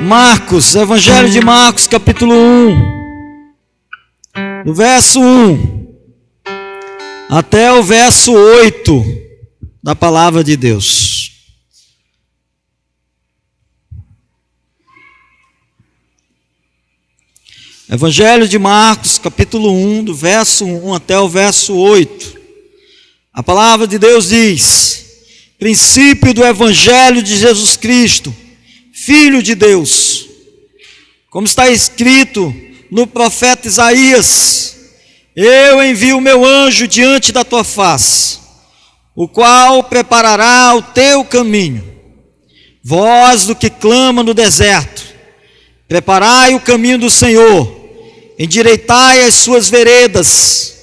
Marcos, Evangelho de Marcos, capítulo 1, do verso 1 até o verso 8 da palavra de Deus. Evangelho de Marcos, capítulo 1, do verso 1 até o verso 8. A palavra de Deus diz: princípio do Evangelho de Jesus Cristo, Filho de Deus, como está escrito no profeta Isaías: eu envio o meu anjo diante da tua face, o qual preparará o teu caminho. Voz do que clama no deserto: preparai o caminho do Senhor, endireitai as suas veredas.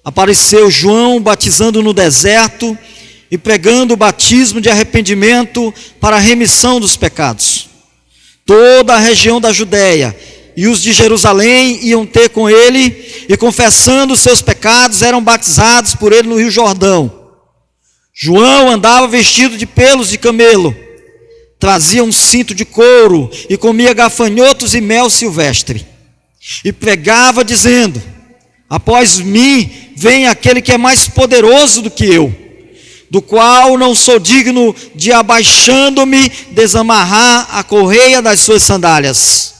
Apareceu João batizando no deserto e pregando o batismo de arrependimento para a remissão dos pecados. Toda a região da Judéia e os de Jerusalém iam ter com ele, e confessando os seus pecados eram batizados por ele no Rio Jordão. João andava vestido de pelos de camelo, trazia um cinto de couro e comia gafanhotos e mel silvestre, e pregava dizendo: após mim vem aquele que é mais poderoso do que eu, do qual não sou digno de, abaixando-me, desamarrar a correia das suas sandálias.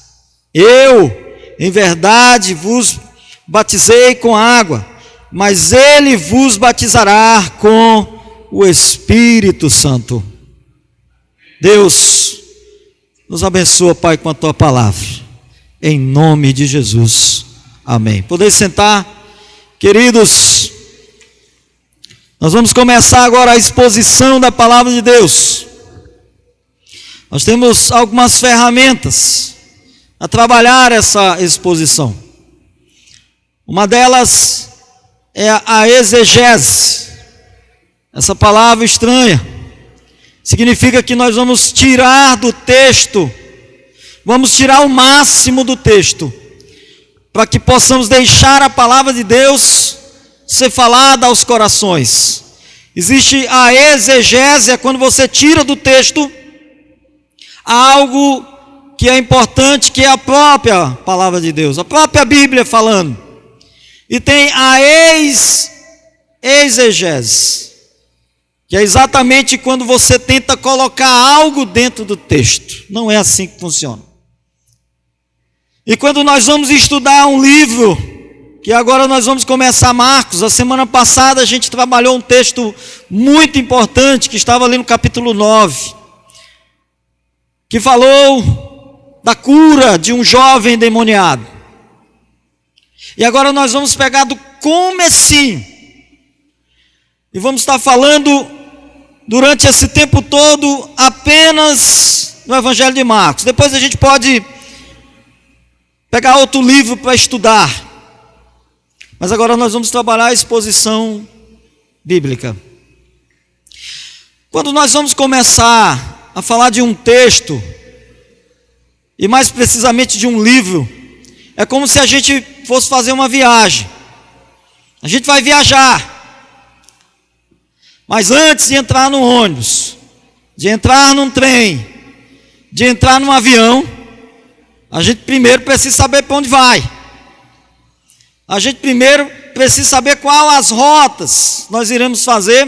Eu, em verdade, vos batizei com água, mas ele vos batizará com o Espírito Santo. Deus, nos abençoa, Pai, com a tua palavra, em nome de Jesus, amém. Podeis sentar, queridos. Nós vamos começar agora a exposição da palavra de Deus. Nós temos algumas ferramentas a trabalhar essa exposição. Uma delas é a exegese. Essa palavra estranha significa que nós vamos tirar do texto, vamos tirar o máximo do texto, para que possamos deixar a palavra de Deus ser falada aos corações. Existe a exegese, quando você tira do texto algo que é importante, que é a própria palavra de Deus, a própria Bíblia falando. E tem a exegese, que é exatamente quando você tenta colocar algo dentro do texto. Não é assim que funciona. E quando nós vamos estudar um livro, que agora nós vamos começar Marcos, a semana passada a gente trabalhou um texto muito importante, que estava ali no capítulo 9, que falou da cura de um jovem endemoniado. E agora nós vamos pegar do comecinho, e vamos estar falando durante esse tempo todo apenas no Evangelho de Marcos. Depois a gente pode pegar outro livro para estudar, mas agora nós vamos trabalhar a exposição bíblica. Quando nós vamos começar a falar de um texto, e mais precisamente de um livro, é como se a gente fosse fazer uma viagem. A gente vai viajar, mas antes de entrar no ônibus, de entrar num trem, de entrar num avião, a gente primeiro precisa saber para onde vai. A gente primeiro precisa saber quais as rotas nós iremos fazer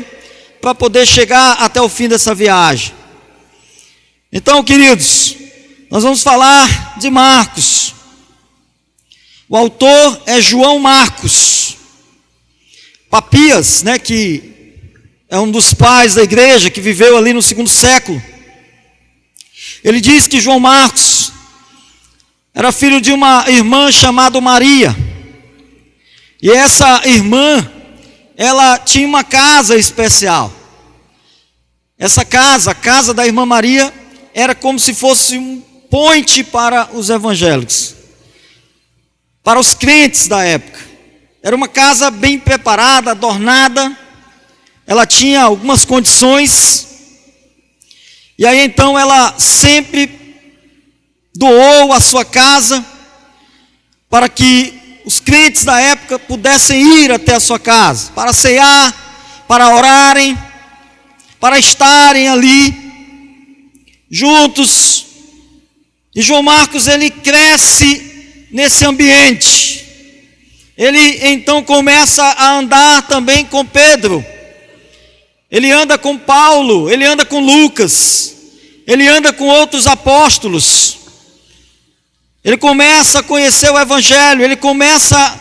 para poder chegar até o fim dessa viagem. Então, queridos, nós vamos falar de Marcos. O autor é João Marcos. Papias, que é um dos pais da igreja, que viveu ali no 2º século. Ele diz que João Marcos era filho de uma irmã chamada Maria. E essa irmã, ela tinha uma casa especial. Essa casa, a casa da irmã Maria, era como se fosse um ponte para os evangélicos, para os crentes da época. Era uma casa bem preparada, adornada. Ela tinha algumas condições. E aí então ela sempre doou a sua casa para que os crentes da época pudessem ir até a sua casa, para cear, para orarem, para estarem ali juntos, E João Marcos, ele cresce nesse ambiente. Ele então começa a andar também com Pedro. Ele anda com Paulo, ele anda com Lucas, ele anda com outros apóstolos. Ele começa a conhecer o Evangelho, ele começa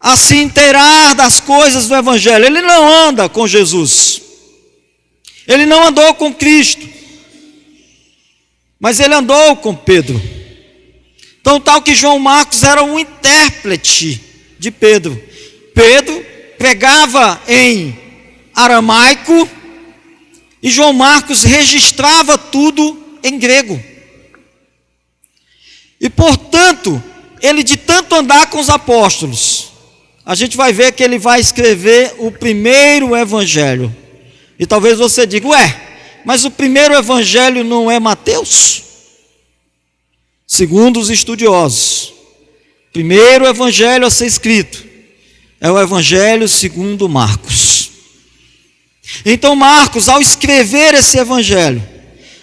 a se inteirar das coisas do Evangelho. Ele não anda com Jesus, ele não andou com Cristo, mas ele andou com Pedro. Então, tal que João Marcos era um intérprete de Pedro. Pedro pregava em aramaico e João Marcos registrava tudo em grego. E, portanto, ele, de tanto andar com os apóstolos, a gente vai ver que ele vai escrever o primeiro evangelho. E talvez você diga: ué, mas o primeiro evangelho não é Mateus? Segundo os estudiosos, o primeiro evangelho a ser escrito é o evangelho segundo Marcos. Então Marcos, ao escrever esse evangelho,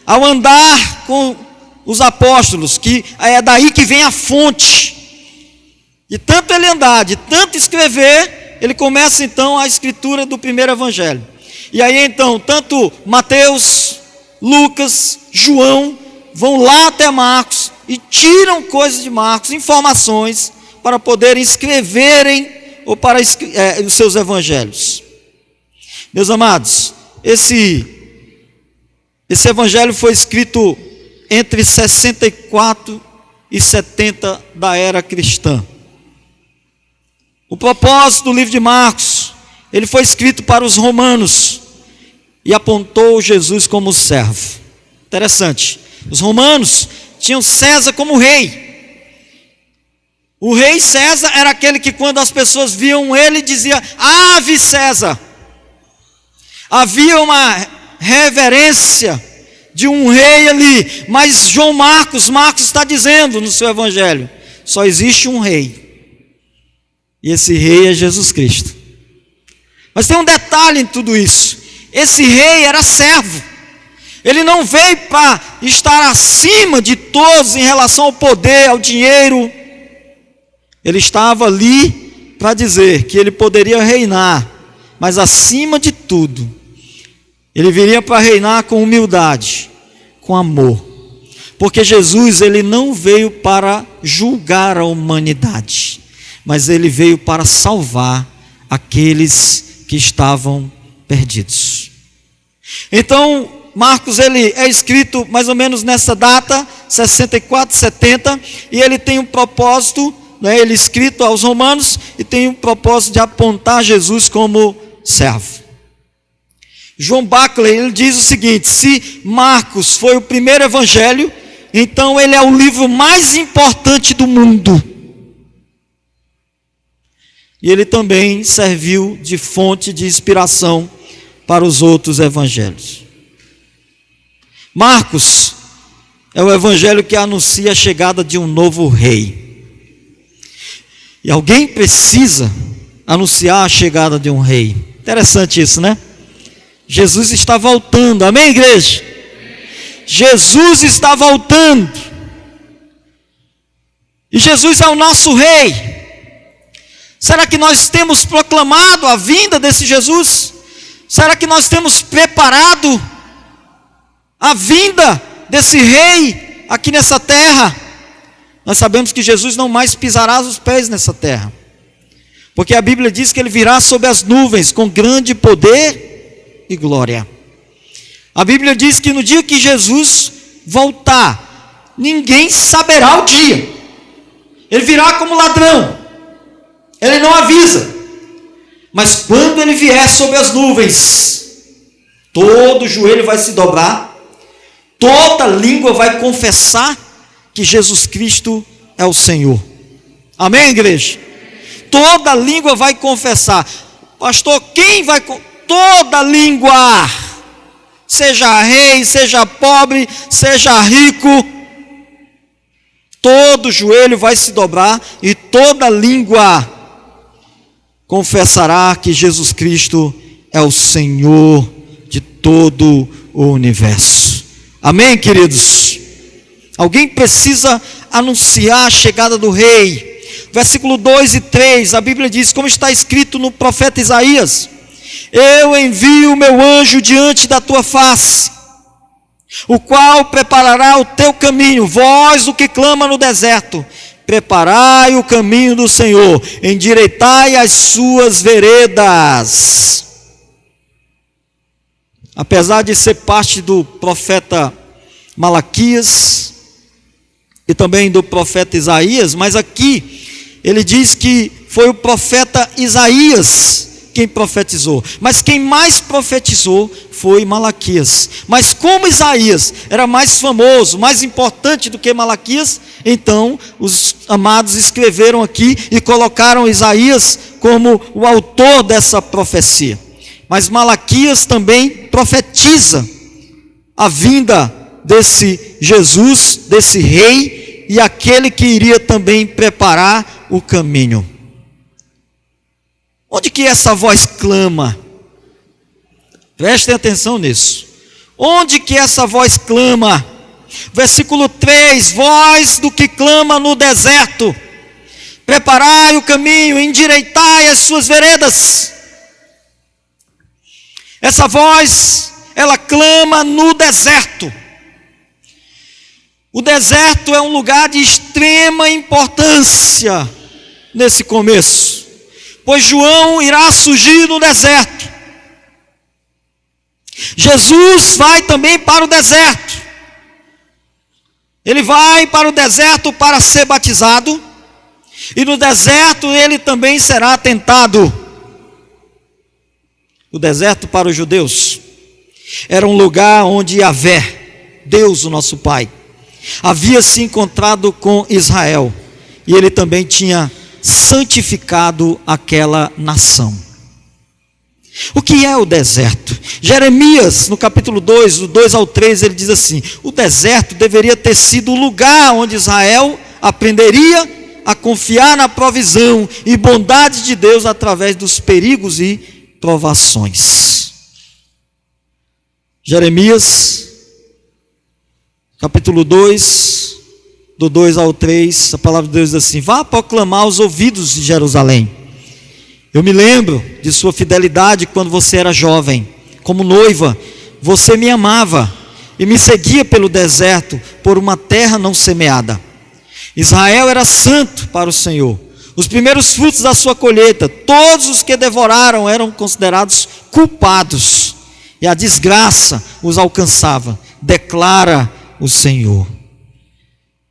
ao andar com os apóstolos, que é daí que vem a fonte, de tanto ele andar, de tanto escrever, ele começa então a escritura do primeiro evangelho. E aí então, tanto Mateus, Lucas, João, vão lá até Marcos e tiram coisas de Marcos, informações, para poderem escreverem ou para os seus evangelhos. Meus amados, esse evangelho foi escrito entre 64 e 70 da era cristã. O propósito do livro de Marcos, ele foi escrito para os romanos e apontou Jesus como servo. Interessante. Os romanos tinham César como rei. O rei César era aquele que, quando as pessoas viam ele, dizia: Ave César. Havia uma reverência de um rei ali. Mas João Marcos está dizendo no seu evangelho: só existe um rei, e esse rei é Jesus Cristo. Mas tem um detalhe em tudo isso: esse rei era servo. Ele não veio para estar acima de todos em relação ao poder, ao dinheiro. Ele estava ali para dizer que ele poderia reinar, mas acima de tudo, ele viria para reinar com humildade, com amor. Porque Jesus, ele não veio para julgar a humanidade, mas ele veio para salvar aqueles que estavam perdidos. Então, Marcos, ele é escrito mais ou menos nessa data, 64, 70, e ele tem um propósito, né, ele é escrito aos romanos, e tem um propósito de apontar Jesus como servo. John Buckley, ele diz o seguinte: se Marcos foi o primeiro evangelho, então ele é o livro mais importante do mundo. E ele também serviu de fonte de inspiração para os outros evangelhos. Marcos é o evangelho que anuncia a chegada de um novo rei. E alguém precisa anunciar a chegada de um rei. Interessante isso, né? Jesus está voltando, amém, igreja? Jesus está voltando. E Jesus é o nosso rei. Será que nós temos proclamado a vinda desse Jesus? Será que nós temos preparado a vinda desse rei aqui nessa terra? Nós sabemos que Jesus não mais pisará os pés nessa terra, porque a Bíblia diz que ele virá sobre as nuvens com grande poder e glória. A Bíblia diz que no dia que Jesus voltar, ninguém saberá o dia. Ele virá como ladrão, ele não avisa, mas quando ele vier sobre as nuvens, todo joelho vai se dobrar, toda língua vai confessar que Jesus Cristo é o Senhor. Amém, igreja? Toda língua vai confessar. Pastor, quem vai? Toda língua, seja rei, seja pobre, seja rico, todo joelho vai se dobrar e toda língua confessará que Jesus Cristo é o Senhor de todo o universo. Amém, queridos? Alguém precisa anunciar a chegada do rei. Versículo 2 e 3, a Bíblia diz, como está escrito no profeta Isaías: eu envio o meu anjo diante da tua face, o qual preparará o teu caminho. Vós, o que clama no deserto, preparai o caminho do Senhor, endireitai as suas veredas. Apesar de ser parte do profeta Malaquias e também do profeta Isaías, mas aqui ele diz que foi o profeta Isaías quem profetizou, mas quem mais profetizou foi Malaquias. Mas como Isaías era mais famoso, mais importante do que Malaquias, então os amados escreveram aqui e colocaram Isaías como o autor dessa profecia. Mas Malaquias também profetiza a vinda desse Jesus, desse rei, e aquele que iria também preparar o caminho. Onde que essa voz clama? Prestem atenção nisso. Onde que essa voz clama? Versículo 3, voz do que clama no deserto, preparai o caminho, endireitai as suas veredas. Essa voz, ela clama no deserto. O deserto é um lugar de extrema importância nesse começo, pois João irá surgir no deserto. Jesus vai também para o deserto. Ele vai para o deserto para ser batizado, e no deserto ele também será tentado. O deserto para os judeus era um lugar onde Yahvé, Deus o nosso Pai, havia se encontrado com Israel, e ele também tinha santificado aquela nação. O que é o deserto? Jeremias, no capítulo 2, do 2 ao 3, ele diz assim: o deserto deveria ter sido o lugar onde Israel aprenderia a confiar na provisão e bondade de Deus através dos perigos e provações. Jeremias, capítulo 2, do 2 ao 3, a palavra de Deus diz assim: vá proclamar aos ouvidos de Jerusalém. Eu me lembro de sua fidelidade quando você era jovem. Como noiva, você me amava e me seguia pelo deserto, por uma terra não semeada. Israel era santo para o Senhor. Os primeiros frutos da sua colheita, todos os que devoraram eram considerados culpados, e a desgraça os alcançava, declara o Senhor.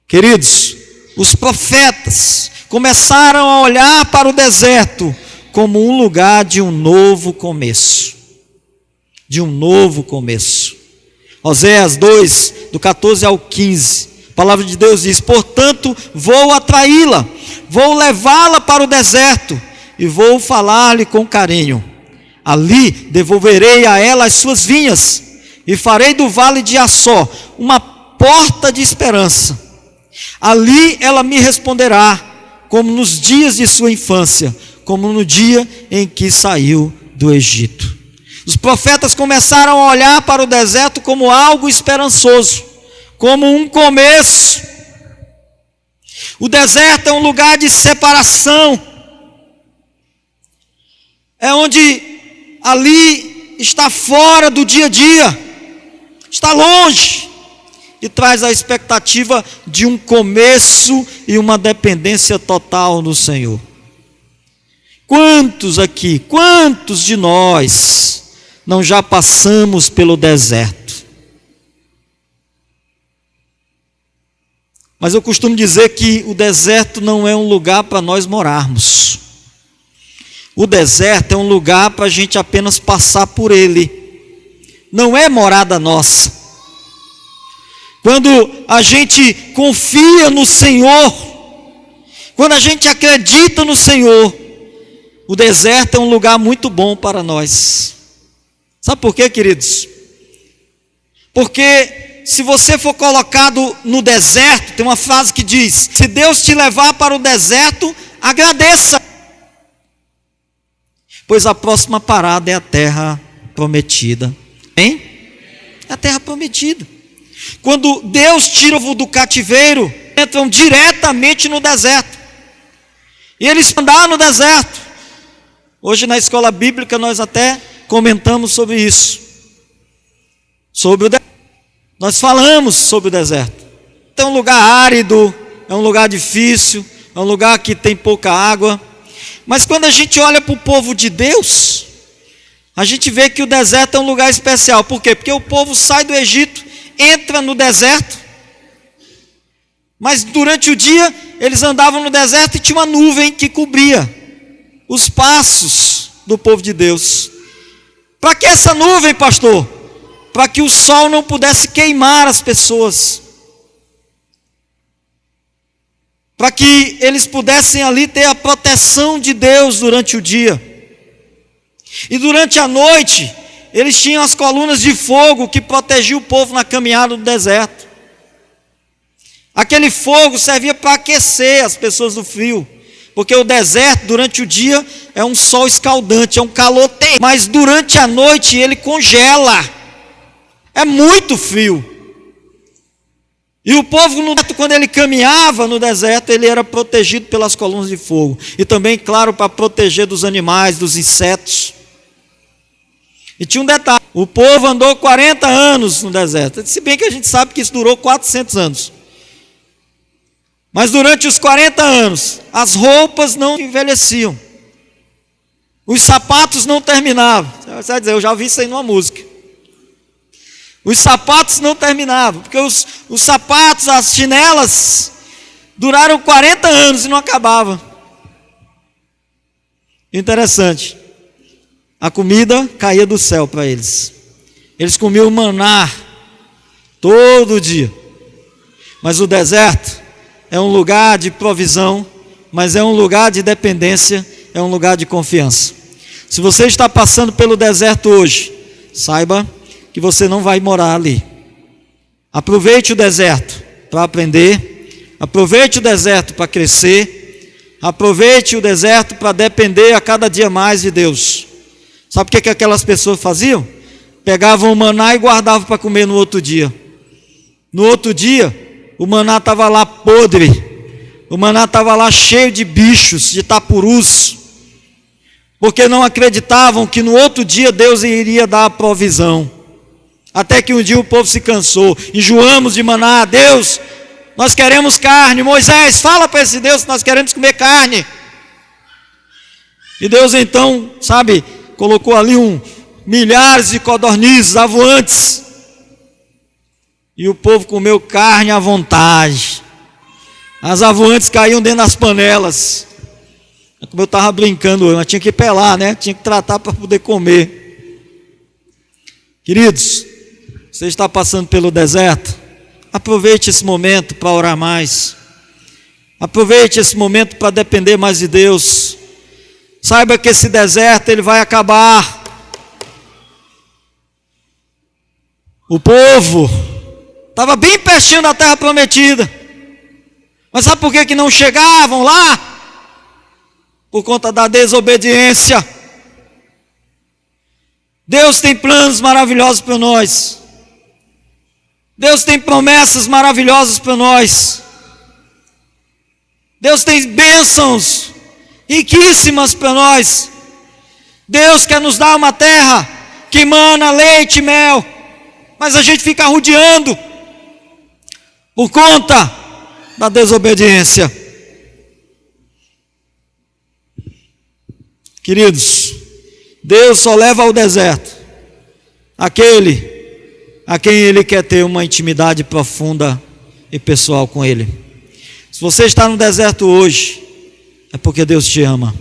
Queridos, os profetas começaram a olhar para o deserto como um lugar de um novo começo. De um novo começo. Oséias 2, do 14 ao 15, a palavra de Deus diz: portanto, vou atraí-la, vou levá-la para o deserto, e vou falar-lhe com carinho. Ali devolverei a ela as suas vinhas, e farei do vale de Assó uma porta de esperança. Ali ela me responderá, como nos dias de sua infância, como no dia em que saiu do Egito. Os profetas começaram a olhar para o deserto como algo esperançoso, como um começo. O deserto é um lugar de separação, é onde ali está fora do dia a dia, está longe, e traz a expectativa de um começo e uma dependência total no Senhor. Quantos aqui, quantos de nós não já passamos pelo deserto? Mas eu costumo dizer que o deserto não é um lugar para nós morarmos. O deserto é um lugar para a gente apenas passar por ele. Não é morada nossa. Quando a gente confia no Senhor, quando a gente acredita no Senhor, o deserto é um lugar muito bom para nós. Sabe por quê, queridos? Porque se você for colocado no deserto, tem uma frase que diz: se Deus te levar para o deserto, agradeça, pois a próxima parada é a terra prometida. Hein? É a terra prometida. Quando Deus tira o povo do cativeiro, entram diretamente no deserto. E eles andaram no deserto. Hoje na escola bíblica nós até comentamos sobre isso. Nós falamos sobre o deserto. É um lugar árido, é um lugar difícil, é um lugar que tem pouca água. Mas quando a gente olha para o povo de Deus, a gente vê que o deserto é um lugar especial. Por quê? Porque o povo sai do Egito, entra no deserto, mas durante o dia eles andavam no deserto e tinha uma nuvem que cobria os passos do povo de Deus. Para que essa nuvem, pastor? Para que o sol não pudesse queimar as pessoas, para que eles pudessem ali ter a proteção de Deus durante o dia. E durante a noite eles tinham as colunas de fogo que protegiam o povo na caminhada do deserto. Aquele fogo servia para aquecer as pessoas do frio, porque o deserto durante o dia é um sol escaldante, é um calor terrível, mas durante a noite ele congela, é muito frio. E o povo, quando ele caminhava no deserto, ele era protegido pelas colunas de fogo, e também, claro, para proteger dos animais, dos insetos. E tinha um detalhe: o povo andou 40 anos no deserto, se bem que a gente sabe que isso durou 400 anos. Mas durante os 40 anos, as roupas não envelheciam, os sapatos não terminavam. Você vai dizer, eu já ouvi isso aí numa música. Os sapatos não terminavam, porque os sapatos, as chinelas, duraram 40 anos e não acabavam. Interessante, a comida caía do céu para eles. Eles comiam maná todo dia. Mas o deserto é um lugar de provisão, mas é um lugar de dependência, é um lugar de confiança. Se você está passando pelo deserto hoje, saiba que você não vai morar ali. Aproveite o deserto para aprender, aproveite o deserto para crescer, aproveite o deserto para depender a cada dia mais de Deus. Sabe o que aquelas pessoas faziam? Pegavam o maná e guardavam para comer no outro dia. No outro dia, o maná estava lá podre, o maná estava lá cheio de bichos, de tapurus, porque não acreditavam que no outro dia Deus iria dar a provisão. Até que um dia o povo se cansou, enjoamos de maná. Deus, nós queremos carne. Moisés, fala para esse Deus que nós queremos comer carne. E Deus então, colocou ali milhares de codornizes, avoantes, e o povo comeu carne à vontade. As avoantes caíam dentro das panelas. Como eu estava brincando, mas tinha que pelar, né? Tinha que tratar para poder comer. Queridos, você está passando pelo deserto? Aproveite esse momento para orar mais. Aproveite esse momento para depender mais de Deus. Saiba que esse deserto ele vai acabar. O povo estava bem pertinho da terra prometida, mas sabe por que não chegavam lá? Por conta da desobediência. Deus tem planos maravilhosos para nós. Deus tem promessas maravilhosas para nós. Deus tem bênçãos riquíssimas para nós. Deus quer nos dar uma terra que mana leite e mel, mas a gente fica rodeando por conta da desobediência. Queridos, Deus só leva ao deserto aquele a quem Ele quer ter uma intimidade profunda e pessoal com Ele. Se você está no deserto hoje, é porque Deus te ama.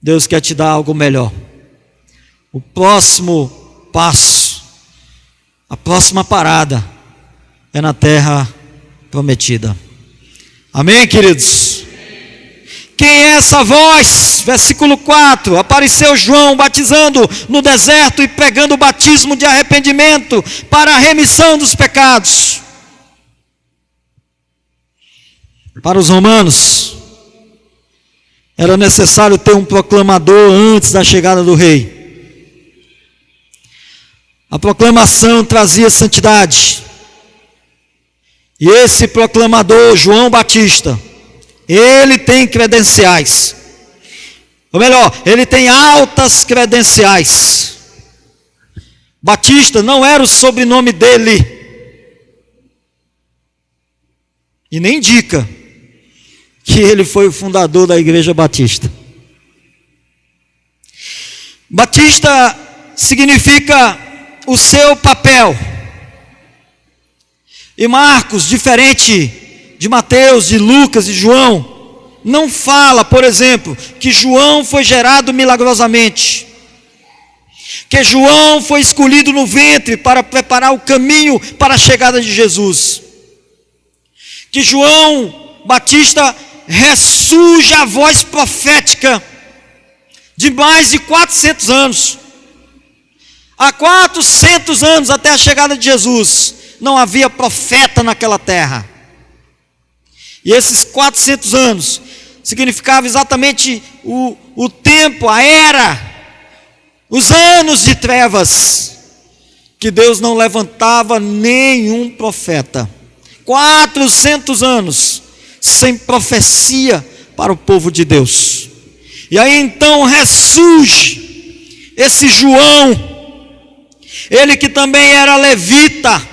Deus quer te dar algo melhor. O próximo passo, a próxima parada é na terra prometida. Amém, queridos? Quem é essa voz? Versículo 4, apareceu João batizando no deserto e pregando o batismo de arrependimento para a remissão dos pecados. Para os romanos, era necessário ter um proclamador antes da chegada do rei. A proclamação trazia santidade. E esse proclamador, João Batista, ele tem credenciais. Ou melhor, ele tem altas credenciais. Batista não era o sobrenome dele. E nem indica que ele foi o fundador da Igreja Batista. Batista significa o seu papel. E Marcos, diferente de Mateus, de Lucas e João, não fala, por exemplo, que João foi gerado milagrosamente, que João foi escolhido no ventre para preparar o caminho para a chegada de Jesus, que João Batista ressurge a voz profética de mais de 400 anos. Há 400 anos até a chegada de Jesus, não havia profeta naquela terra. E esses 400 anos significava exatamente o tempo, a era, os anos de trevas, que Deus não levantava nenhum profeta. 400 anos sem profecia para o povo de Deus. E aí então ressurge esse João, ele que também era levita.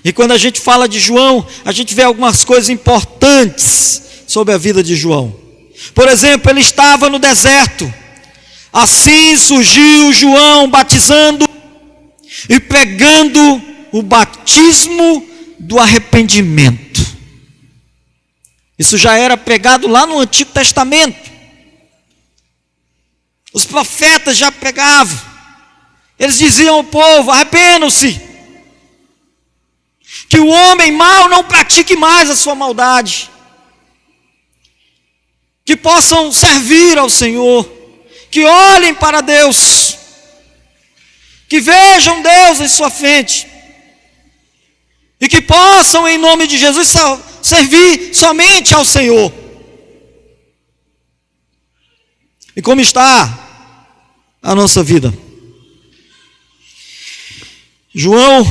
E quando a gente fala de João, a gente vê algumas coisas importantes sobre a vida de João. Por exemplo, ele estava no deserto. Assim surgiu João batizando e pregando o batismo do arrependimento. Isso já era pregado lá no Antigo Testamento. Os profetas já pregavam. Eles diziam ao povo: arrependam-se, que o homem mau não pratique mais a sua maldade, que possam servir ao Senhor, que olhem para Deus, que vejam Deus em sua frente, e que possam, em nome de Jesus, servir somente ao Senhor. E como está a nossa vida? João,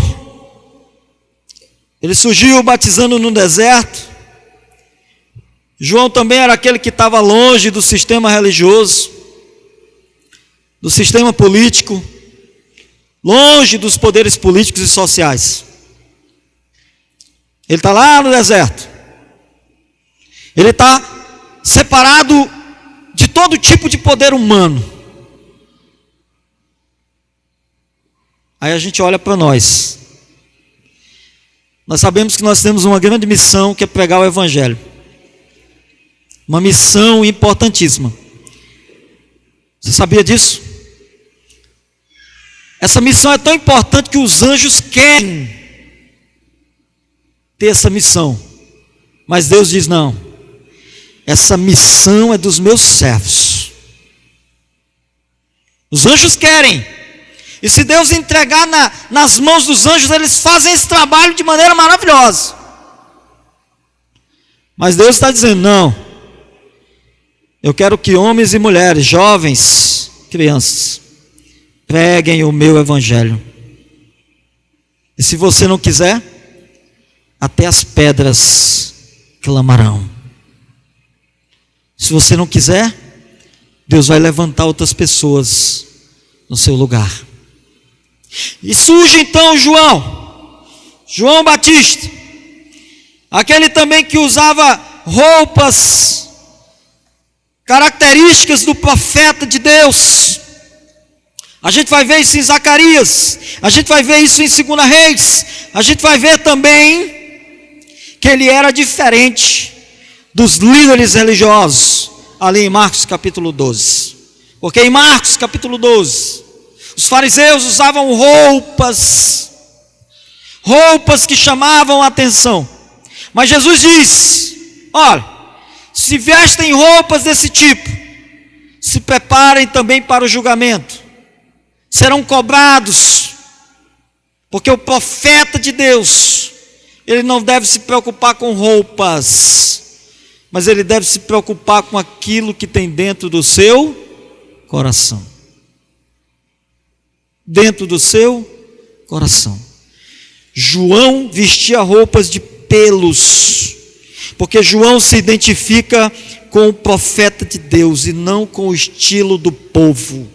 ele surgiu batizando no deserto. João também era aquele que estava longe do sistema religioso, do sistema político, longe dos poderes políticos e sociais. Ele está lá no deserto. Ele está separado de todo tipo de poder humano. Aí a gente olha para nós. Nós sabemos que nós temos uma grande missão, que é pregar o Evangelho. Uma missão importantíssima. Você sabia disso? Essa missão é tão importante que os anjos querem ter essa missão. Mas Deus diz: não. Essa missão é dos meus servos. Os anjos querem. E se Deus entregar nas mãos dos anjos, eles fazem esse trabalho de maneira maravilhosa. Mas Deus está dizendo: não. Eu quero que homens e mulheres, jovens, crianças, preguem o meu Evangelho. E se você não quiser, até as pedras clamarão. Se você não quiser, Deus vai levantar outras pessoas no seu lugar. E surge então João Batista, aquele também que usava roupas características do profeta de Deus. A gente vai ver isso em Zacarias, a gente vai ver isso em 2 Reis, a gente vai ver também que ele era diferente dos líderes religiosos, ali em Marcos capítulo 12. Porque em Marcos capítulo 12, os fariseus usavam roupas que chamavam a atenção. Mas Jesus diz: olha, se vestem roupas desse tipo, se preparem também para o julgamento. Serão cobrados, porque o profeta de Deus, ele não deve se preocupar com roupas, mas ele deve se preocupar com aquilo que tem dentro do seu coração. Dentro do seu coração. João vestia roupas de pelos, porque João se identifica com o profeta de Deus e não com o estilo do povo.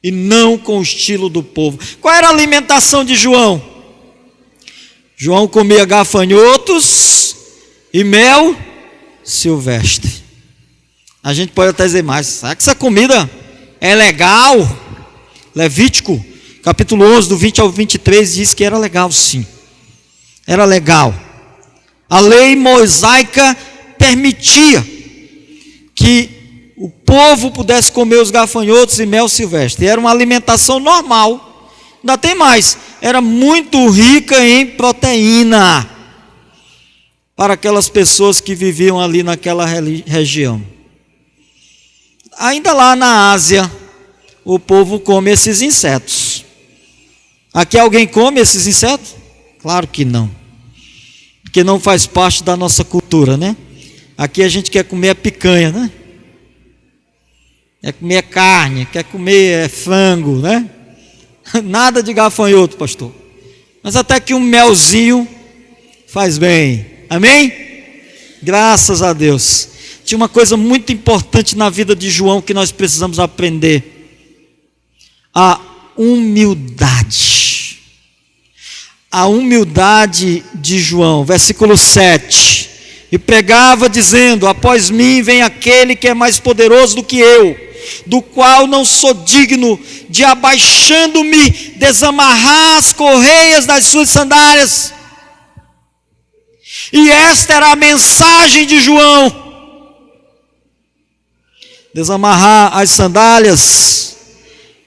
E não com o estilo do povo. Qual era a alimentação de João? João comia gafanhotos e mel silvestre. A gente pode até dizer mais, será que essa comida é legal? Levítico, capítulo 11, do 20 ao 23, diz que era legal, sim. Era legal. A lei mosaica permitia que o povo pudesse comer os gafanhotos e mel silvestre. Era uma alimentação normal. Ainda tem mais, era muito rica em proteína para aquelas pessoas que viviam ali naquela região. Ainda lá na Ásia, o povo come esses insetos. Aqui alguém come esses insetos? Claro que não, porque não faz parte da nossa cultura, né? Aqui a gente quer comer a picanha, né? Quer comer carne, quer comer frango, né? Nada de gafanhoto, pastor. Mas até que um melzinho faz bem. Amém? Graças a Deus. Tinha uma coisa muito importante na vida de João que nós precisamos aprender: a humildade. A humildade de João, versículo 7. E pregava dizendo: após mim vem aquele que é mais poderoso do que eu, do qual não sou digno de, abaixando-me, desamarrar as correias das suas sandálias. E esta era a mensagem de João: desamarrar as sandálias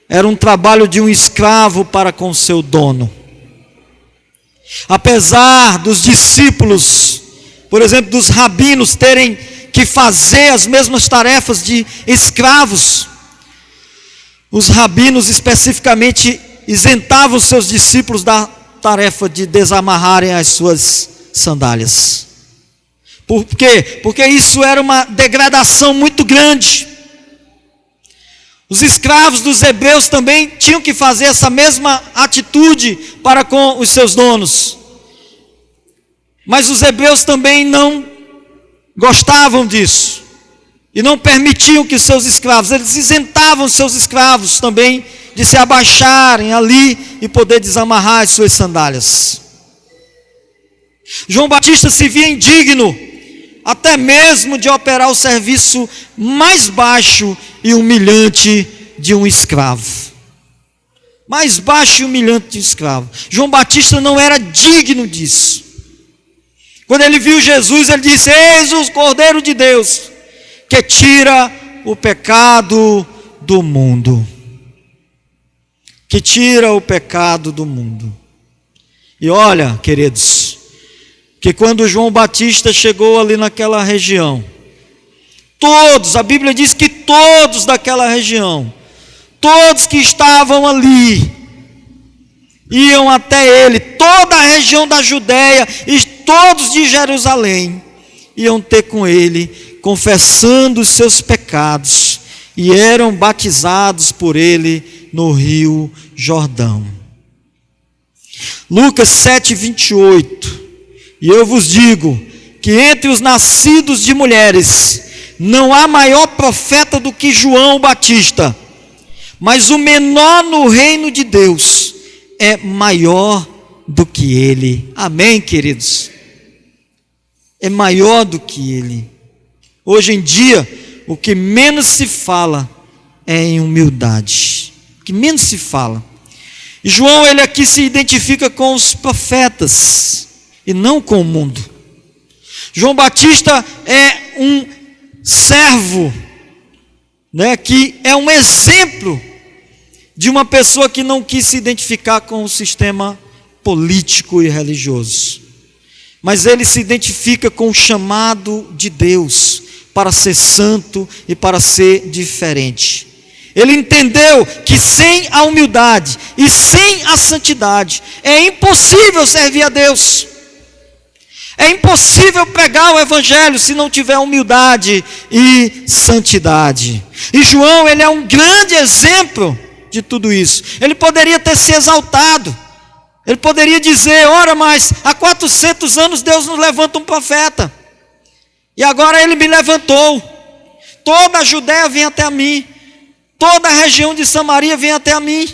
era um trabalho de um escravo para com seu dono. Apesar dos discípulos, por exemplo, dos rabinos, terem que fazer as mesmas tarefas de escravos, os rabinos especificamente isentavam seus discípulos da tarefa de desamarrarem as suas sandálias. Por quê? Porque isso era uma degradação muito grande. Os escravos dos hebreus também tinham que fazer essa mesma atitude para com os seus donos. Mas os hebreus também não gostavam disso. E não permitiam que seus escravos, eles isentavam seus escravos também de se abaixarem ali e poder desamarrar as suas sandálias. João Batista se via indigno até mesmo de operar o serviço mais baixo e humilhante de um escravo. Mais baixo e humilhante de um escravo. João Batista não era digno disso. Quando ele viu Jesus, ele disse: eis o Cordeiro de Deus, que tira o pecado do mundo. Que tira o pecado do mundo. E olha, queridos, que quando João Batista chegou ali naquela região, todos, a Bíblia diz que todos daquela região, todos que estavam ali, iam até ele, toda a região da Judéia e todos de Jerusalém, iam ter com ele, confessando os seus pecados, e eram batizados por ele no rio Jordão. Lucas 7:28. E eu vos digo que entre os nascidos de mulheres não há maior profeta do que João Batista, mas o menor no reino de Deus é maior do que ele. Amém, queridos? É maior do que ele. Hoje em dia, o que menos se fala é em humildade. O que menos se fala. E João, ele aqui se identifica com os profetas e não com o mundo. João Batista é um servo, né, que é um exemplo de uma pessoa que não quis se identificar com o sistema político e religioso, mas ele se identifica com o chamado de Deus para ser santo e para ser diferente. Ele entendeu que sem a humildade e sem a santidade é impossível servir a Deus. É impossível pregar o evangelho se não tiver humildade e santidade. E João, ele é um grande exemplo de tudo isso. Ele poderia ter se exaltado. Ele poderia dizer: ora, mas há 400 anos Deus nos levanta um profeta. E agora Ele me levantou. Toda a Judéia vem até mim. Toda a região de Samaria vem até a mim.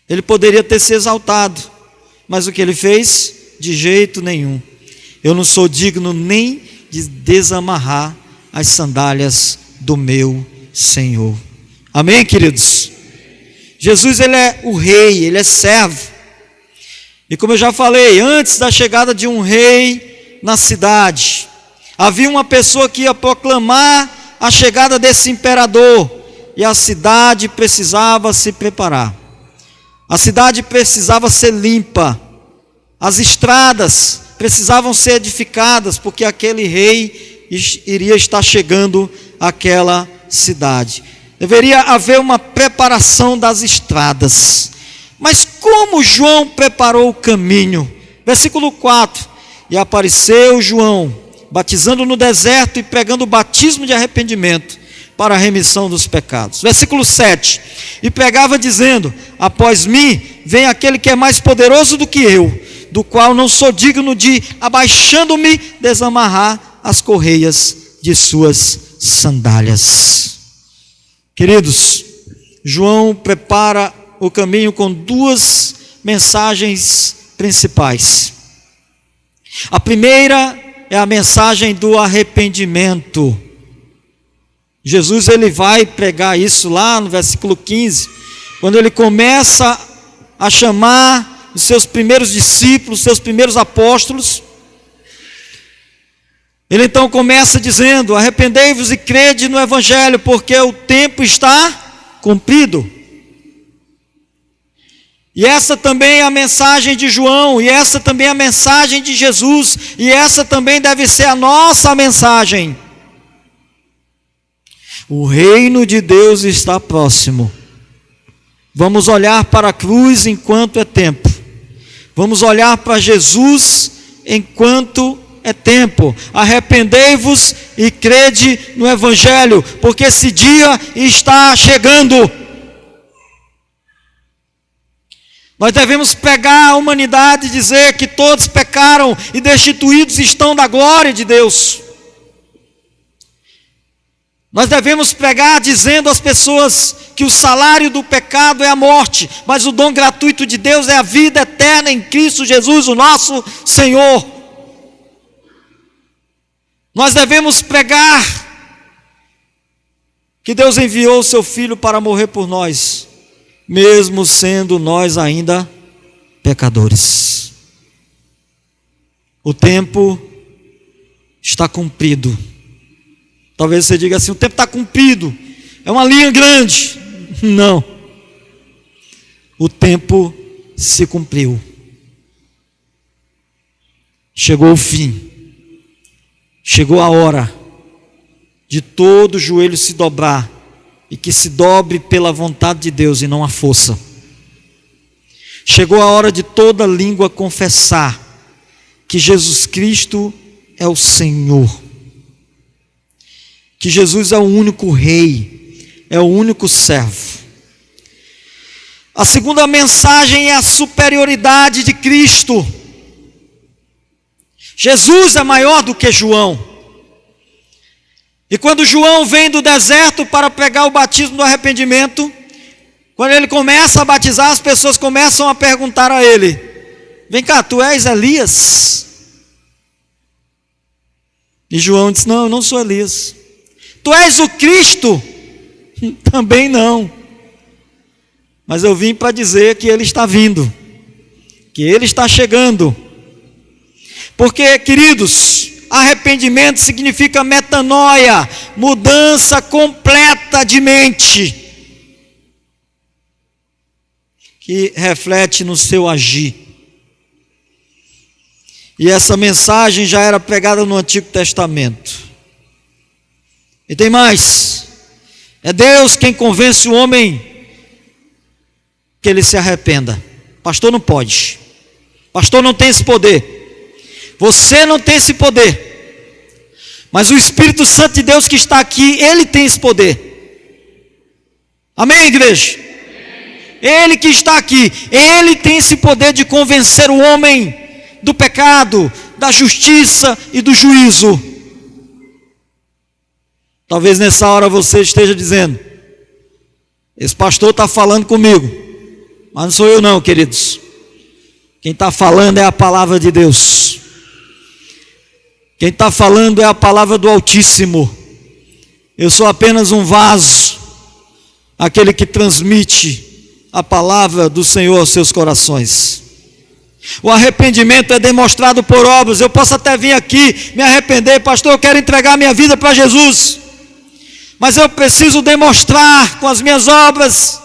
Ele poderia ter se exaltado. Mas o que Ele fez? De jeito nenhum. Eu não sou digno nem de desamarrar as sandálias do meu Senhor. Amém, queridos? Jesus, Ele é o rei, Ele é servo. E como eu já falei, antes da chegada de um rei na cidade, havia uma pessoa que ia proclamar a chegada desse imperador, e a cidade precisava se preparar. A cidade precisava ser limpa. As estradas precisavam ser edificadas, porque aquele rei iria estar chegando àquela cidade. Deveria haver uma preparação das estradas. Mas como João preparou o caminho? Versículo 4: e apareceu João, batizando no deserto e pregando o batismo de arrependimento para a remissão dos pecados. Versículo 7: e pregava dizendo: após mim vem aquele que é mais poderoso do que eu, do qual não sou digno de, abaixando-me, desamarrar as correias de suas sandálias. Queridos, João prepara o caminho com duas mensagens principais. A primeira é a mensagem do arrependimento. Jesus, ele vai pregar isso lá no versículo 15, quando ele começa a chamar os seus primeiros discípulos, seus primeiros apóstolos. Ele então começa dizendo: arrependei-vos e crede no Evangelho, porque o tempo está cumprido. E essa também é a mensagem de João, e essa também é a mensagem de Jesus, e essa também deve ser a nossa mensagem. O reino de Deus está próximo. Vamos olhar para a cruz enquanto é tempo. Vamos olhar para Jesus enquanto é tempo. Arrependei-vos e crede no Evangelho, porque esse dia está chegando. Nós devemos pegar a humanidade e dizer que todos pecaram e destituídos estão da glória de Deus. Nós devemos pregar dizendo às pessoas que o salário do pecado é a morte, mas o dom gratuito de Deus é a vida eterna em Cristo Jesus, o nosso Senhor. Nós devemos pregar que Deus enviou o seu Filho para morrer por nós, mesmo sendo nós ainda pecadores. O tempo está cumprido. Talvez você diga assim: o tempo está cumprido, é uma linha grande. Não, o tempo se cumpriu. Chegou o fim. Chegou a hora de todo joelho se dobrar, e que se dobre pela vontade de Deus e não a força. Chegou a hora de toda língua confessar que Jesus Cristo é o Senhor, que Jesus é o único Rei, é o único servo. A segunda mensagem é a superioridade de Cristo. Jesus é maior do que João. E quando João vem do deserto para pregar o batismo do arrependimento, quando ele começa a batizar, as pessoas começam a perguntar a ele: vem cá, tu és Elias? E João diz: não, eu não sou Elias. Tu és o Cristo? Também não. Mas eu vim para dizer que ele está vindo, que ele está chegando. Porque, queridos, arrependimento significa metanoia, mudança completa de mente, que reflete no seu agir. E essa mensagem já era pregada no Antigo Testamento. E tem mais: é Deus quem convence o homem que ele se arrependa. Pastor não pode, pastor não tem esse poder. Você não tem esse poder, mas o Espírito Santo de Deus que está aqui, ele tem esse poder. Amém, igreja? Ele que está aqui, Ele tem esse poder de convencer o homem do pecado, da justiça e do juízo. Talvez nessa hora você esteja dizendo: esse pastor está falando comigo, mas não sou eu não, queridos. Quem está falando é a palavra de Deus. Quem está falando é a palavra do Altíssimo. Eu sou apenas um vaso, aquele que transmite a palavra do Senhor aos seus corações. O arrependimento é demonstrado por obras. Eu posso até vir aqui me arrepender: pastor, eu quero entregar minha vida para Jesus, mas eu preciso demonstrar com as minhas obras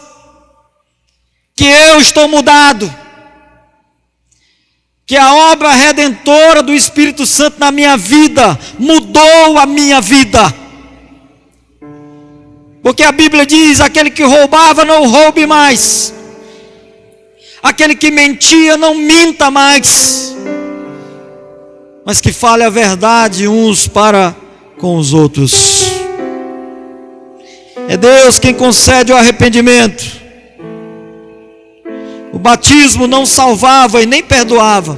que eu estou mudado, que a obra redentora do Espírito Santo na minha vida mudou a minha vida. Porque a Bíblia diz: aquele que roubava, não roube mais. Aquele que mentia, não minta mais. Mas que fale a verdade uns para com os outros. É Deus quem concede o arrependimento. O batismo não salvava e nem perdoava.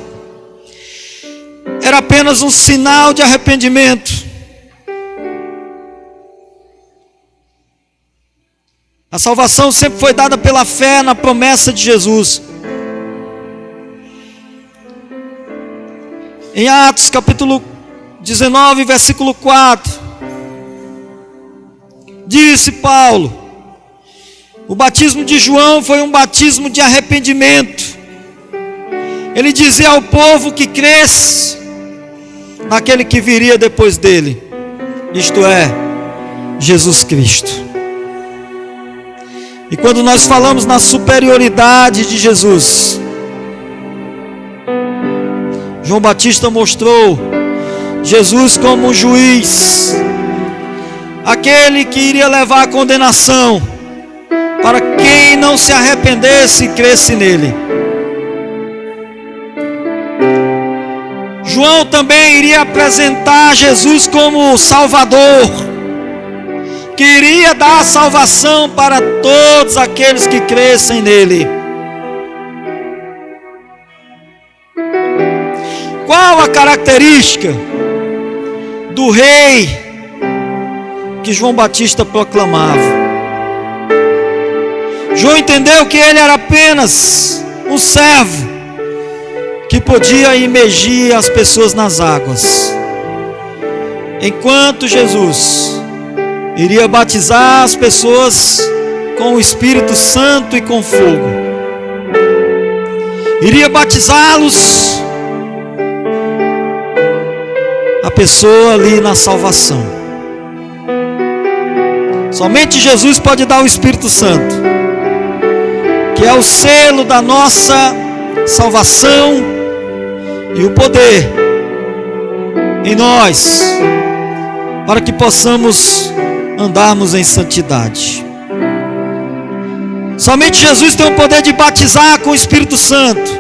Era apenas um sinal de arrependimento. A salvação sempre foi dada pela fé na promessa de Jesus. Em Atos capítulo 19, versículo 4, disse Paulo: o batismo de João foi um batismo de arrependimento. Ele dizia ao povo que cresce naquele que viria depois dele, isto é, Jesus Cristo. E quando nós falamos na superioridade de Jesus, João Batista mostrou Jesus como um juiz, aquele que iria levar a condenação para quem não se arrependesse e cresce nele. João também iria apresentar Jesus como Salvador, que iria dar a salvação para todos aqueles que crescem nele. Qual a característica do rei que João Batista proclamava? João entendeu que ele era apenas um servo que podia imergir as pessoas nas águas, enquanto Jesus iria batizar as pessoas com o Espírito Santo e com fogo. Iria batizá-los, a pessoa ali na salvação. Somente Jesus pode dar o Espírito Santo, que é o selo da nossa salvação e o poder em nós, para que possamos andarmos em santidade. Somente Jesus tem o poder de batizar com o Espírito Santo,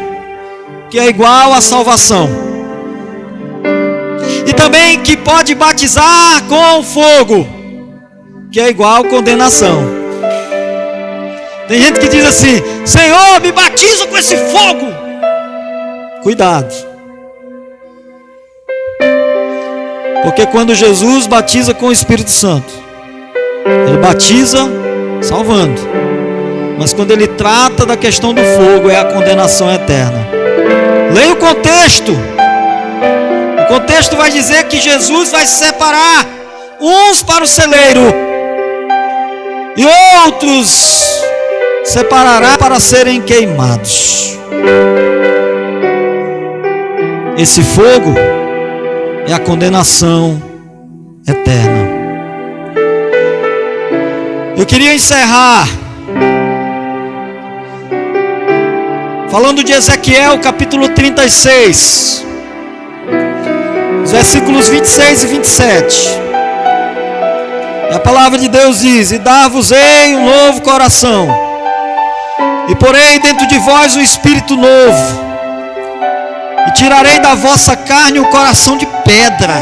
que é igual à salvação, e também que pode batizar com fogo, que é igual à condenação. Tem gente que diz assim: Senhor, me batiza com esse fogo. Cuidado, porque quando Jesus batiza com o Espírito Santo, Ele batiza salvando, mas quando Ele trata da questão do fogo, é a condenação eterna. Leia o contexto. O contexto vai dizer que Jesus vai separar uns para o celeiro e outros separará para serem queimados. Esse fogo é a condenação eterna. Eu queria encerrar falando de Ezequiel capítulo 36, os versículos 26 e 27. E a palavra de Deus diz: e dar-vos-ei um novo coração, e porei dentro de vós um espírito novo, e tirarei da vossa carne o coração de pedra,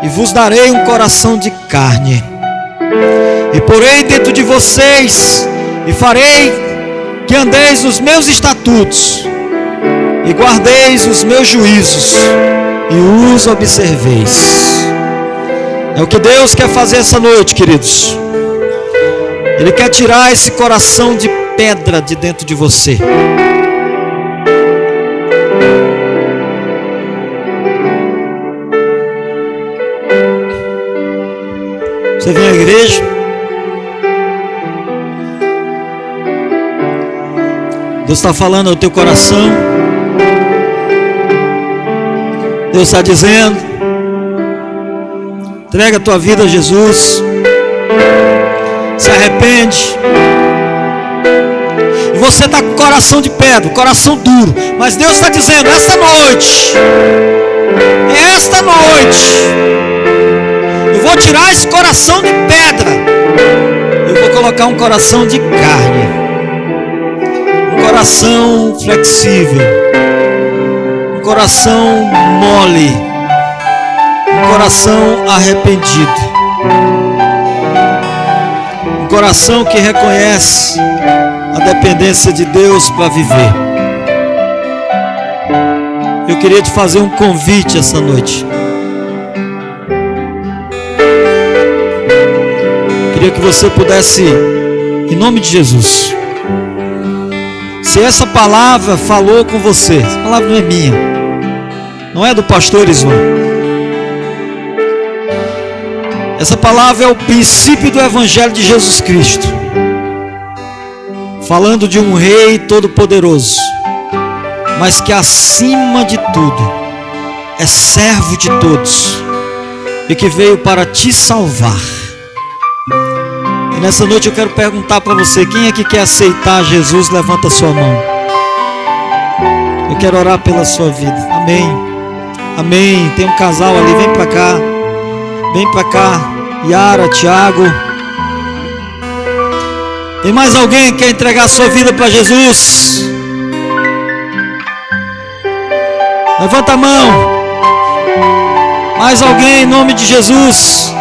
e vos darei um coração de carne. E porei dentro de vocês, e farei que andeis nos meus estatutos, e guardeis os meus juízos, e os observeis. É o que Deus quer fazer essa noite, queridos. Ele quer tirar esse coração de pedra de dentro de você. Você vem à igreja, Deus está falando ao teu coração, Deus está dizendo: entrega a tua vida a Jesus, se arrepende. E você está com o coração de pedra, o coração duro, mas Deus está dizendo: esta noite, eu vou tirar esse coração de pedra, eu vou colocar um coração de carne, um coração flexível, um coração mole, um coração arrependido, um coração que reconhece a dependência de Deus para viver. Eu queria te fazer um convite essa noite. Queria que você pudesse, em nome de Jesus, se essa palavra falou com você, essa palavra não é minha, não é do pastor Isvan. Essa palavra é o princípio do Evangelho de Jesus Cristo, falando de um Rei todo-poderoso, mas que acima de tudo é servo de todos e que veio para te salvar. E nessa noite eu quero perguntar para você: quem é que quer aceitar Jesus? Levanta a sua mão. Eu quero orar pela sua vida. Amém. Amém. Tem um casal ali, vem para cá. Vem para cá. Yara, Tiago. Tem mais alguém que quer entregar a sua vida para Jesus? Levanta a mão. Mais alguém em nome de Jesus?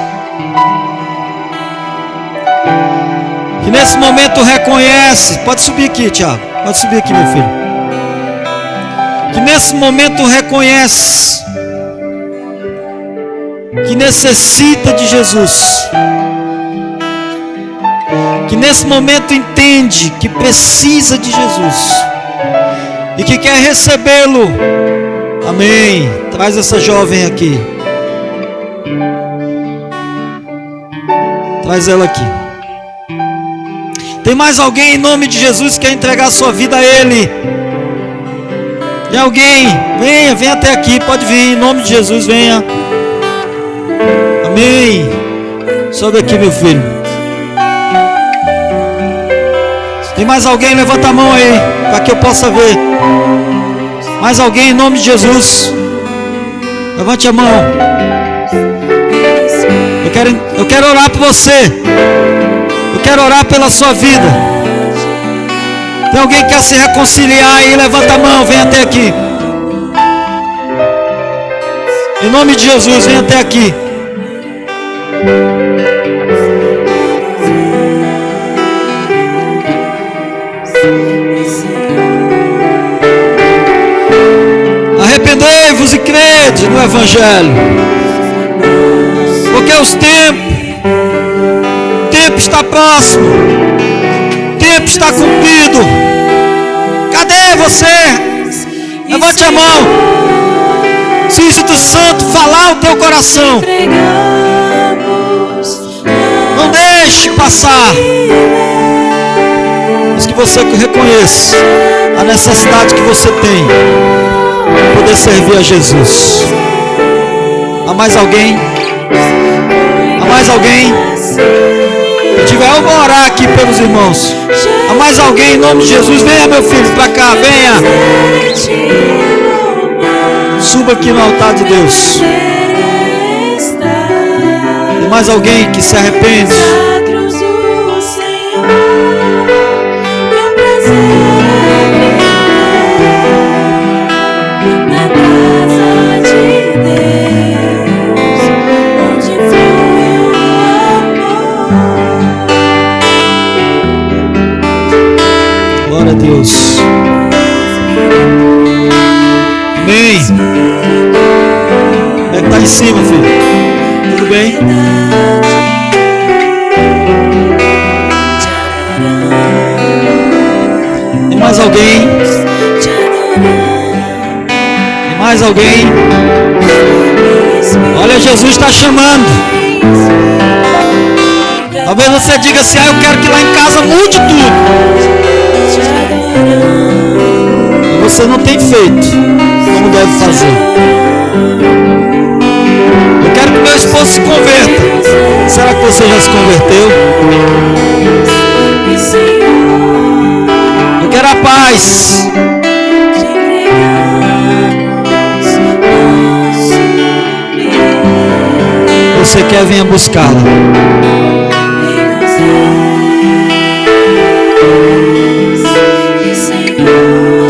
Que nesse momento reconhece. Pode subir aqui, Tiago. Pode subir aqui, meu filho. Que nesse momento reconhece que necessita de Jesus. Que nesse momento entende que precisa de Jesus e que quer recebê-lo. Amém. Traz essa jovem aqui. Traz ela aqui. Tem mais alguém em nome de Jesus que quer entregar a sua vida a Ele? Tem alguém? Venha até aqui, pode vir, em nome de Jesus, venha. Amém. Sobe aqui, meu filho. Tem mais alguém? Levanta a mão aí, para que eu possa ver. Mais alguém em nome de Jesus? Levante a mão. Eu quero orar por você. Eu quero orar pela sua vida. Tem alguém que quer se reconciliar aí? Levanta a mão, vem até aqui. Em nome de Jesus, vem até aqui. Arrependei-vos e crede no Evangelho, porque o tempo está próximo, o tempo está cumprido. Cadê você? Levante a mão. Se o Espírito Santo falar o teu coração, não deixe passar, mas que você reconheça a necessidade que você tem de poder servir a Jesus. Há mais alguém? Há mais alguém? Se tiver, eu vou orar aqui pelos irmãos. Há mais alguém? Em nome de Jesus, venha, meu filho, para cá, venha. Suba aqui no altar de Deus. Tem mais alguém que se arrepende? a Deus. Amém. Como é que tá em cima, filho? Tudo bem? Tem mais alguém? Tem mais alguém? Olha, Jesus está chamando. Talvez você diga assim: eu quero que lá em casa mude tudo. E você não tem feito como deve fazer. Eu quero que meu esposo se converta. Será que você já se converteu? Eu quero a paz. Você quer, venha buscá-la.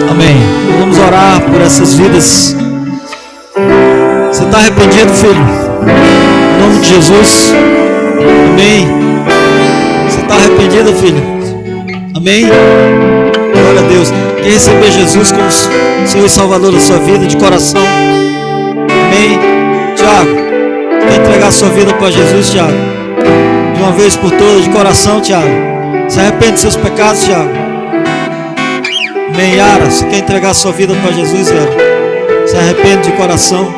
Amém. Vamos orar por essas vidas. Você está arrependido, filho? Em nome de Jesus. Amém. Você está arrependido, filho? Amém. Glória a Deus. Quer receber Jesus como Senhor e Salvador da sua vida de coração? Amém. Tiago, quer entregar sua vida para Jesus, Tiago? De uma vez por todas, de coração, Tiago. Se arrepende dos seus pecados, Tiago. Amém. Yara, você quer entregar sua vida para Jesus, Yara? Se arrepende de coração.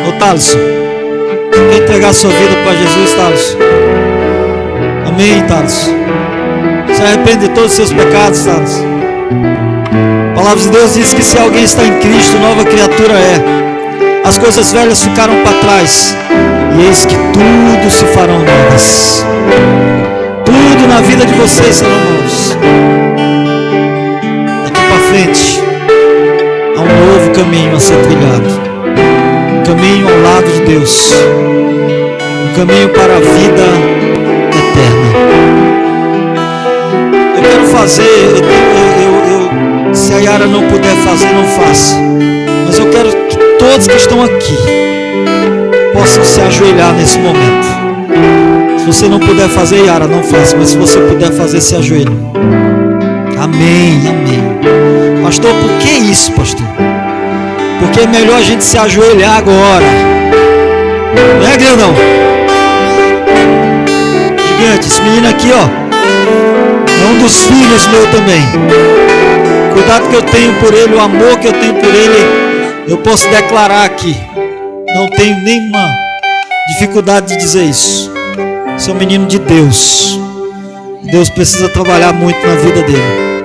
Ô Thaleson, você quer entregar sua vida para Jesus, Thaleson? Amém, Thaleson. Se arrepende de todos os seus pecados, Thaleson. A palavra de Deus diz que se alguém está em Cristo, nova criatura é. As coisas velhas ficaram para trás, e eis que tudo se farão novas. Tudo na vida de vocês serão novos. Daqui para frente há um novo caminho a ser trilhado. Um caminho ao lado de Deus. Um caminho para a vida eterna. Eu quero fazer, se a Yara não puder fazer, não faça. Mas eu quero que todos que estão aqui possam se ajoelhar nesse momento. Se você não puder fazer, Yara, não faça. Mas se você puder fazer, se ajoelhe. Amém, amém. Pastor, por que isso, pastor? Porque é melhor a gente se ajoelhar agora. Não é, grandão? Gigante, esse menino aqui, ó, é um dos filhos meu também. Cuidado que eu tenho por ele, o amor que eu tenho por ele, eu posso declarar aqui. Não tenho nenhuma dificuldade de dizer isso. Você é um menino de Deus. Deus precisa trabalhar muito na vida dele,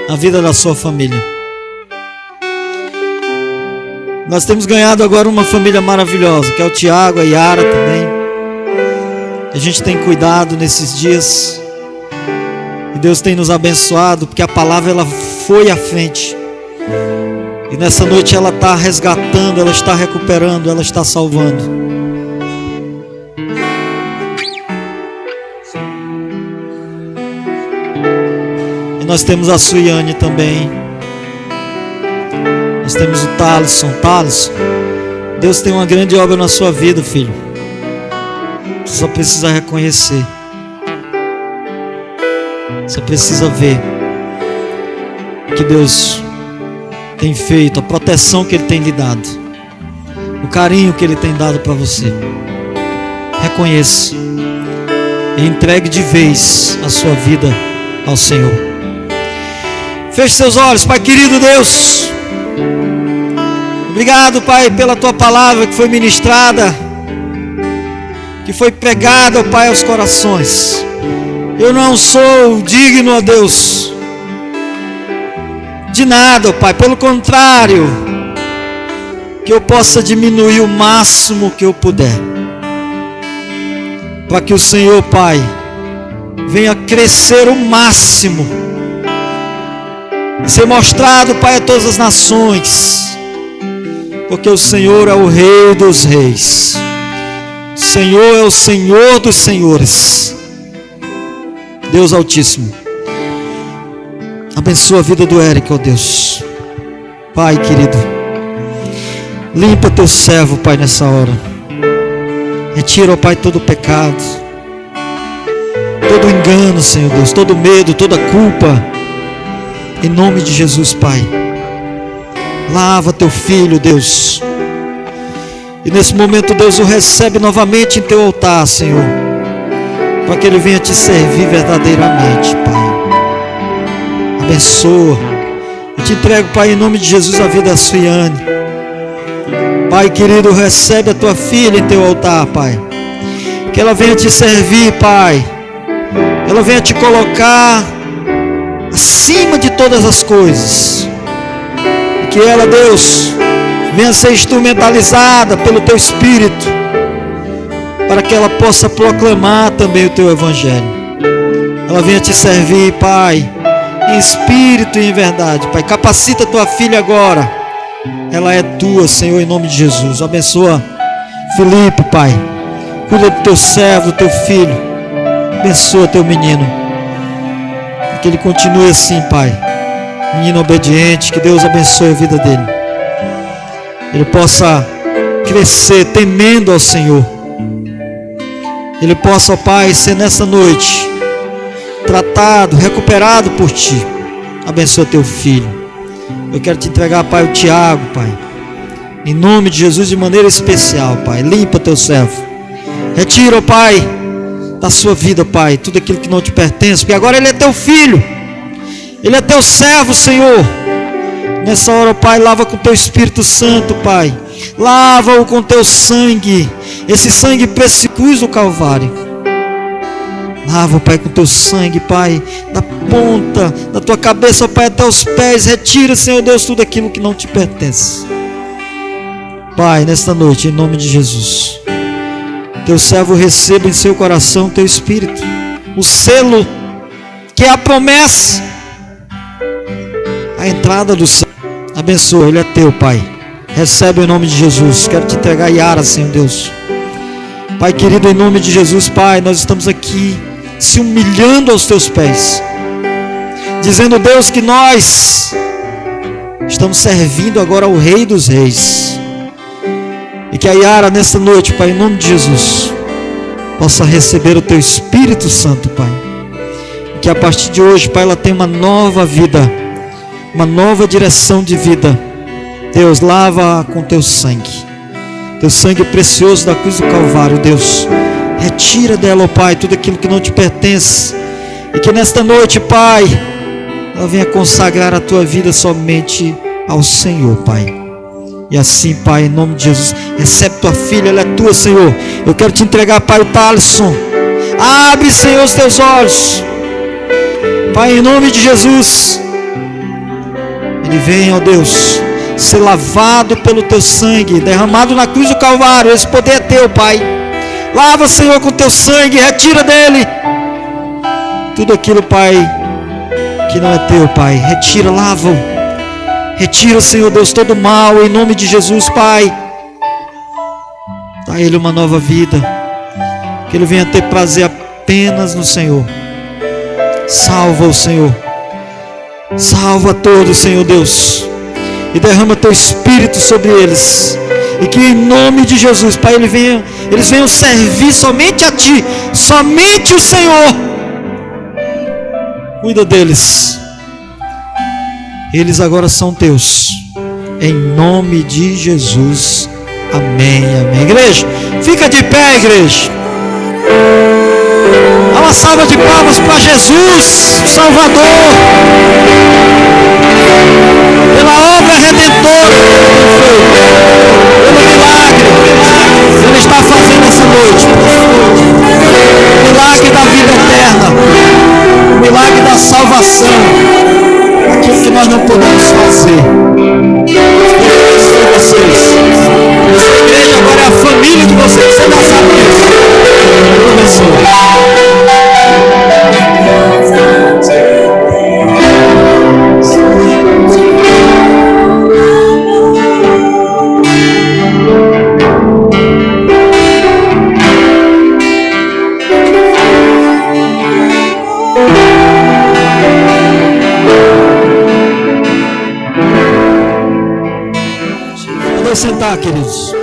na vida da sua família. Nós temos ganhado agora uma família maravilhosa, que é o Tiago, a Yara também. A gente tem cuidado nesses dias. E Deus tem nos abençoado, porque a palavra ela foi à frente. E nessa noite ela está resgatando, ela está recuperando, ela está salvando. E nós temos a Suiane também. Nós temos o Thaleson. Thaleson, Deus tem uma grande obra na sua vida, filho. Você só precisa reconhecer. Você precisa ver o que Deus tem feito, a proteção que Ele tem lhe dado, o carinho que Ele tem dado para você. Reconheça e entregue de vez a sua vida ao Senhor. Feche seus olhos, Pai querido Deus. Obrigado, Pai, pela Tua palavra que foi ministrada, que foi pregada, Pai, aos corações. Eu não sou digno, ó Deus, de nada, Pai. Pelo contrário, que eu possa diminuir o máximo que eu puder, para que o Senhor, Pai, venha crescer o máximo e ser mostrado, Pai, a todas as nações, porque o Senhor é o Rei dos Reis, o Senhor é o Senhor dos Senhores. Deus Altíssimo, abençoa a vida do Eric, ó Deus. Pai querido, limpa teu servo, Pai, nessa hora. Retira, ó Pai, todo o pecado, todo engano, Senhor Deus, todo medo, toda culpa, em nome de Jesus, Pai. Lava teu filho, Deus, e nesse momento, Deus, o recebe novamente em teu altar, Senhor, para que ele venha te servir verdadeiramente, Pai. Abençoa. Eu te entrego, Pai, em nome de Jesus, a vida da Suiane. Pai querido, recebe a tua filha em teu altar, Pai. Que ela venha te servir, Pai. Ela venha te colocar acima de todas as coisas. E que ela, Deus, venha ser instrumentalizada pelo teu Espírito, para que ela possa proclamar também o teu Evangelho. Ela venha te servir, Pai, em espírito e em verdade, Pai. Capacita tua filha agora. Ela é tua, Senhor, em nome de Jesus. Abençoa Felipe, Pai. Cuida do teu servo, do teu filho. Abençoa teu menino. Que ele continue assim, Pai. Menino obediente. Que Deus abençoe a vida dele. Ele possa crescer temendo ao Senhor. Ele possa, Pai, ser nessa noite tratado, recuperado por Ti. Abençoa teu filho. Eu quero te entregar, Pai, o Tiago, Pai, em nome de Jesus, de maneira especial, Pai. Limpa teu servo. Retira, Pai, da sua vida, Pai, tudo aquilo que não te pertence, porque agora ele é teu filho, ele é teu servo, Senhor. Nessa hora, Pai, lava com teu Espírito Santo, Pai. Lava-o com teu sangue, esse sangue precioso do Calvário. Lava, Pai, com teu sangue, Pai, da ponta da tua cabeça, Pai, até os pés. Retira, Senhor Deus, tudo aquilo que não te pertence. Pai, nesta noite, em nome de Jesus, teu servo receba em seu coração teu Espírito, o selo que é a promessa, a entrada do céu. Abençoa, ele é teu, Pai. Recebe em nome de Jesus. Quero te entregar a Yara, Senhor Deus. Pai querido, em nome de Jesus, Pai, nós estamos aqui se humilhando aos teus pés, dizendo, Deus, que nós estamos servindo agora ao Rei dos Reis, e que a Yara nesta noite, Pai, em nome de Jesus, possa receber o teu Espírito Santo, Pai, e que a partir de hoje, Pai, ela tenha uma nova vida, uma nova direção de vida. Deus, lava com teu sangue precioso da cruz do Calvário. Deus, retira dela, ó Pai, tudo aquilo que não te pertence, e que nesta noite, Pai, ela venha consagrar a tua vida somente ao Senhor, Pai. E assim, Pai, em nome de Jesus, recebe tua filha, ela é tua, Senhor. Eu quero te entregar, Pai, o Thaleson. Abre, Senhor, os teus olhos, Pai, em nome de Jesus. Ele vem, ó Deus, ser lavado pelo teu sangue, derramado na cruz do Calvário. Esse poder é teu, Pai. Lava, Senhor, com teu sangue, retira dele tudo aquilo, Pai, que não é teu, Pai. Retira, lava-o. Retira, Senhor Deus, todo mal, em nome de Jesus, Pai. Dá a ele uma nova vida, que ele venha ter prazer apenas no Senhor. Salva-o, Senhor. Salva todos, Senhor Deus, e derrama teu Espírito sobre eles, e que em nome de Jesus, Pai, eles venham servir somente a Ti, somente o Senhor. Cuida deles, eles agora são teus, em nome de Jesus. Amém, amém. Igreja, fica de pé, igreja. Dá uma salva de palmas para Jesus, o Salvador, pela obra redentora, pelo milagre que Ele está fazendo essa noite. O milagre da vida eterna, o milagre da salvação, aquilo que nós não podemos fazer. Vocês, essa igreja agora é a família de vocês, você já sabe disso. Vamos sentar, queridos.